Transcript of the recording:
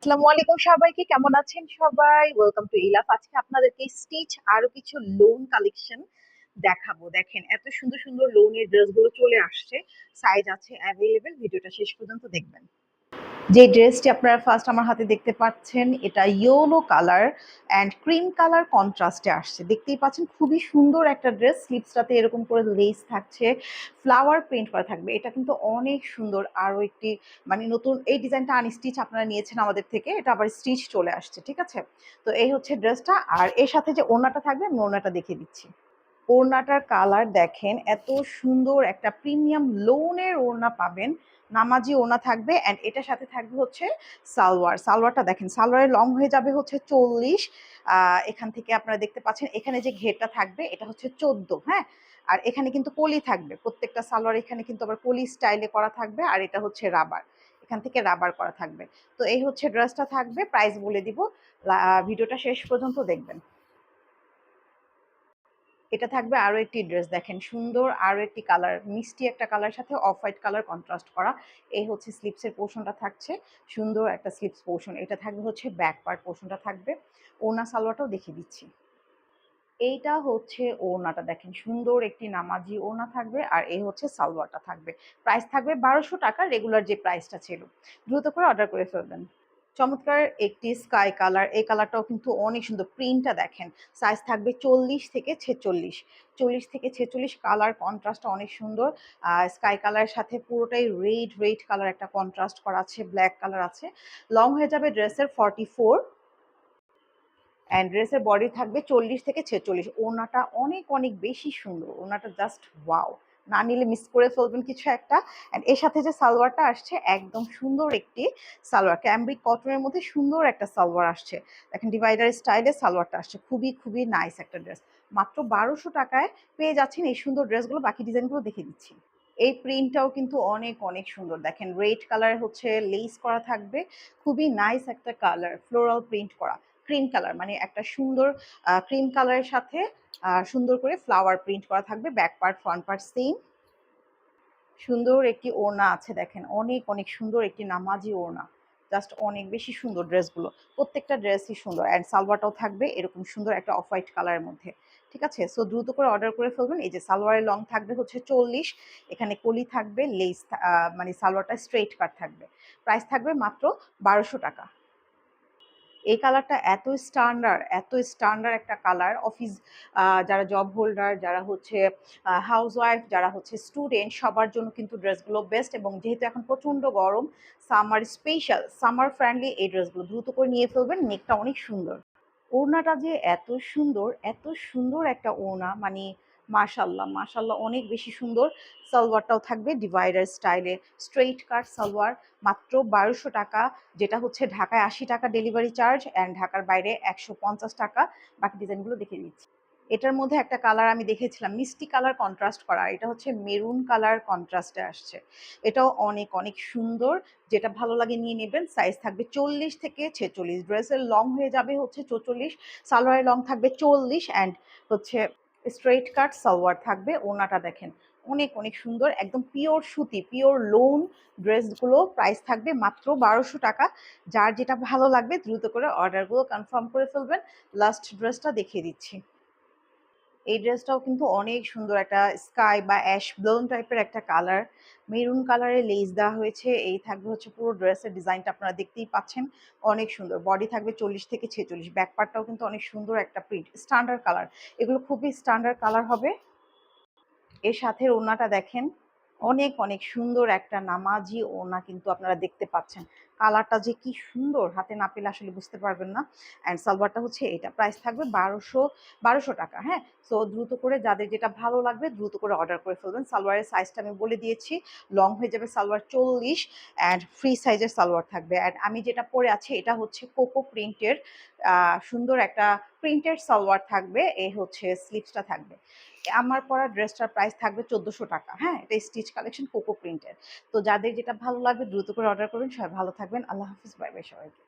আসসালামু আলাইকুম সবাইকে, কেমন আছেন সবাই? Welcome to Ilaf. আজকে আপনাদেরকে স্টিচ আরো কিছু লোন কালেকশন দেখাবো। দেখেন এত সুন্দর সুন্দর লোনের ড্রেসগুলো চলে আসছে, সাইজ আছে অ্যাভেলেবেল। ভিডিওটা শেষ পর্যন্ত দেখবেন। যে ড্রেসটি আপনারা ফার্স্ট আমার হাতে দেখতে পাচ্ছেন, এটা yellow colour and cream colour কন্ট্রাস্টে আসছে। দেখতেই পাচ্ছেন খুবই সুন্দর একটা ড্রেস। স্লিভসটাতে এরকম করে লেস থাকছে, ফ্লাওয়ার প্রিন্ট করা থাকবে। এটা কিন্তু অনেক সুন্দর। আরও একটি মানে নতুন এই ডিজাইনটা আনস্টিচ আপনারা নিয়েছেন আমাদের থেকে, এটা আবার স্টিচ চলে আসছে, ঠিক আছে? তো এই হচ্ছে ড্রেসটা। আর এর সাথে যে ওড়নাটা থাকবে আমি ওড়নাটা দেখিয়ে দিচ্ছি। ওড়নাটার কালার দেখেন, এত সুন্দর একটা প্রিমিয়াম লোনের ওড়না পাবেন। নামাজি ওড়না থাকবে অ্যান্ড এটার সাথে থাকবে হচ্ছে সালোয়ার। সালোয়ারটা দেখেন, সালোয়ারের লং হয়ে যাবে হচ্ছে 40। এখান থেকে আপনারা দেখতে পাচ্ছেন এখানে যে ঘেরটা থাকবে এটা হচ্ছে 14, হ্যাঁ? আর এখানে কিন্তু কলি থাকবে প্রত্যেকটা সালোয়ার, এখানে কিন্তু আবার কলি স্টাইলে করা থাকবে। আর এটা হচ্ছে রাবার, এখান থেকে রাবার করা থাকবে। তো এই হচ্ছে ড্রেসটা থাকবে। প্রাইস বলে দিব, ভিডিওটা শেষ পর্যন্ত দেখবেন। এটা থাকবে আরো একটি ড্রেস, দেখেন সুন্দর আরো একটি কালার, মিষ্টি একটা কালার সাথে অফ হোয়াইট কালার কন্ট্রাস্ট করা। এই হচ্ছে স্লিপসের পোর্শনটা থাকছে, সুন্দর একটা স্লিপস পোর্শন। এটা থাকবে হচ্ছে ব্যাক পার্ট পোর্শনটা থাকবে। ওড়না সালোয়ারটাও দেখিয়ে দিচ্ছি। এইটা হচ্ছে ওড়নাটা, দেখেন সুন্দর একটি নামাজি ওড়না থাকবে। আর এই হচ্ছে সালোয়ারটা থাকবে। প্রাইস থাকবে 1200 টাকা, রেগুলার যে প্রাইসটা ছিল। দ্রুত করে অর্ডার করে ফেলবেন। চমৎকার একটি স্কাই কালার, এই কালারটাও কিন্তু অনেক সুন্দর। প্রিন্টটা দেখেন, সাইজ থাকবে 40 থেকে 46। 40 থেকে 46 কালার কন্ট্রাস্টটা অনেক সুন্দর। স্কাই কালারের সাথে পুরোটাই রেড রেড কালার একটা কন্ট্রাস্ট করা আছে, ব্ল্যাক কালার আছে। লং হয়ে যাবে ড্রেসের 44 অ্যান্ড ড্রেসের বডি থাকবে 40 থেকে 46। ওড়নাটা অনেক অনেক বেশি সুন্দর, ওড়নাটা জাস্ট ওয়াও। না নিলে মিস করে ফেলবেন কিছু একটা। অ্যান্ড এর সাথে যে সালোয়ারটা আসছে একদম সুন্দর একটি সালোয়ার, ক্যামব্রিক কটনের মধ্যে সুন্দর একটা সালোয়ার আসছে। দেখেন ডিভাইডার স্টাইলে সালোয়ারটা আসছে, খুবই খুবই নাইস একটা ড্রেস। মাত্র 1200 টাকায় পেয়ে যাচ্ছেন এই সুন্দর ড্রেসগুলো। বাকি ডিজাইনগুলো দেখে দিচ্ছি। এই প্রিন্টটাও কিন্তু অনেক অনেক সুন্দর, দেখেন রেড কালার হচ্ছে লেস করা থাকবে। খুবই নাইস একটা কালার, ফ্লোরাল প্রিন্ট করা। ক্রিম কালার মানে একটা সুন্দর ক্রিম কালারের সাথে সুন্দর করে ফ্লাওয়ার প্রিন্ট করা থাকবে। Back part front part same. সুন্দর একটি ওড়না আছে, দেখেন অনেক অনেক সুন্দর একটি নামাজি ওড়না। জাস্ট অনেক বেশি সুন্দর ড্রেসগুলো, প্রত্যেকটা ড্রেসই সুন্দর। অ্যান্ড সালোয়ারটাও থাকবে এরকম সুন্দর একটা অফ হোয়াইট কালারের মধ্যে, ঠিক আছে? সো দ্রুত করে অর্ডার করে ফেলবেন। এই যে সালোয়ারের লং থাকবে হচ্ছে 40, এখানে কলি থাকবে, লেস মানে সালোয়ারটা স্ট্রেইট কাট থাকবে। প্রাইস থাকবে মাত্র 1200 টাকা। এই কালারটা এত স্ট্যান্ডার্ড একটা কালার। অফিস যারা জব হোল্ডার, যারা হচ্ছে হাউসওয়াইফ, যারা হচ্ছে স্টুডেন্ট, সবার জন্য কিন্তু ড্রেসগুলো বেস্ট। এবং যেহেতু এখন প্রচণ্ড গরম, সামার স্পেশাল, সামার ফ্রেন্ডলি এই ড্রেসগুলো দ্রুত করে নিয়ে ফেলবেন। নেকটা অনেক সুন্দর, ওড়নাটা যে এত সুন্দর একটা ওড়না, মানে মাশাল্লাহ মাশাল্লাহ, অনেক বেশি সুন্দর। সালোয়ারটাও থাকবে ডিভাইডার স্টাইলে, স্ট্রেইট কাট সালোয়ার। মাত্র 1200 টাকা, যেটা হচ্ছে ঢাকায় 80 টাকা ডেলিভারি চার্জ অ্যান্ড ঢাকার বাইরে 150 টাকা। বাকি ডিজাইনগুলো দেখে দিচ্ছি। এটার মধ্যে একটা কালার আমি দেখেছিলাম, মিষ্টি কালার কন্ট্রাস্ট করা, এটা হচ্ছে মেরুন কালার কন্ট্রাস্টে আসছে। এটাও অনেক অনেক সুন্দর, যেটা ভালো লাগে নিয়ে নেবেন। সাইজ থাকবে 40 থেকে 46, ড্রেসের লং হয়ে যাবে হচ্ছে 44, সালোয়ারের লং থাকবে 40 অ্যান্ড হচ্ছে স্ট্রেইট কাট সালোয়ার থাকবে। ওড়নাটা দেখেন অনেক অনেক সুন্দর, একদম পিওর সুতি, পিওর লোন ড্রেসগুলো। প্রাইস থাকবে মাত্র 1200 টাকা। যার যেটা ভালো লাগবে দ্রুত করে অর্ডারগুলো কনফার্ম করে ফেলবেন। লাস্ট ড্রেসটা দেখিয়ে দিচ্ছি। এই ড্রেসটাও কিন্তু অনেক সুন্দর, একটা স্কাই বা অ্যাশ ব্রাউন টাইপের একটা কালার, মেরুন কালারের লেস দেওয়া হয়েছে। এই থাকবে হচ্ছে পুরো ড্রেসের ডিজাইনটা, আপনারা দেখতেই পাচ্ছেন অনেক সুন্দর। বডি থাকবে 40 থেকে 46, ব্যাক পার্টটাও কিন্তু অনেক সুন্দর একটা প্রিন্ট, স্ট্যান্ডার্ড কালার। এগুলো খুবই স্ট্যান্ডার্ড কালার হবে। এর সাথে ওড়নাটা দেখেন, অনেক অনেক সুন্দর একটা নামাজি ওড়না কিন্তু আপনারা দেখতে পাচ্ছেন। কালারটা যে কি সুন্দর, হাতে না পেলে আসলে বুঝতে পারবেন না। অ্যান্ড সালোয়ারটা হচ্ছে এটা। প্রাইস থাকবে 1200 টাকা, হ্যাঁ? সো দ্রুত করে যাদের যেটা ভালো লাগবে দ্রুত করে অর্ডার করে ফেলবেন। সালোয়ারের সাইজটা আমি বলে দিয়েছি, লং হয়ে যাবে সালোয়ার 40 অ্যান্ড ফ্রি সাইজের সালোয়ার থাকবে। অ্যান্ড আমি যেটা পরে আছি এটা হচ্ছে কোকো প্রিন্টের, সুন্দর একটা প্রিন্টের সালোয়ার থাকবে। এই হচ্ছে স্লিভসটা থাকবে। আমার পরা ড্রেসটার প্রাইস থাকবে 1400 টাকা, হ্যাঁ? এটা স্টিচ কালেকশন কোকো প্রিন্টের। তো যাদের যেটা ভালো লাগবে দ্রুত করে অর্ডার করবেন। সবাই ভালো থাকবেন। আল্লাহ হাফিজ, বাই বাই সবাইকে।